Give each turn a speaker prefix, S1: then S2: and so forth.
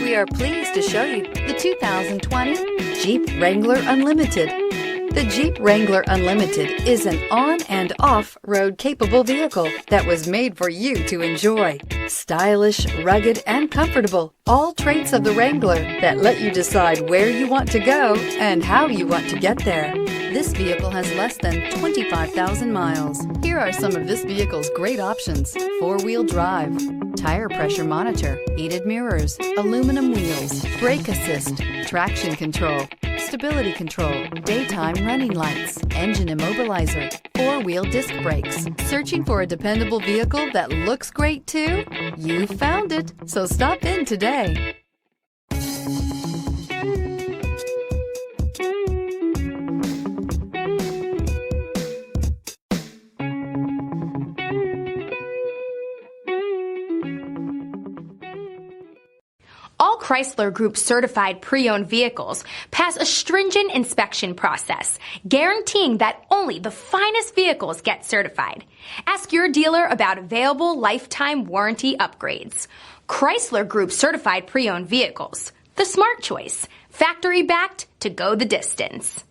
S1: We are pleased to show you the 2020 Jeep Wrangler Unlimited. The Jeep Wrangler Unlimited is an on- and off-road capable vehicle that was made for you to enjoy. Stylish, rugged, and comfortable. All traits of the Wrangler that let you decide where you want to go and how you want to get there. This vehicle has less than 25,000 miles. Here are some of this vehicle's great options: four-wheel drive, tire pressure monitor, heated mirrors, aluminum wheels, brake assist, traction control, stability control, daytime running lights, engine immobilizer, four-wheel disc brakes. Searching for a dependable vehicle that looks great too? You found it, so stop in today.
S2: All Chrysler Group certified pre-owned vehicles pass a stringent inspection process, guaranteeing that only the finest vehicles get certified. Ask your dealer about available lifetime warranty upgrades. Chrysler Group certified pre-owned vehicles, the smart choice, factory backed to go the distance.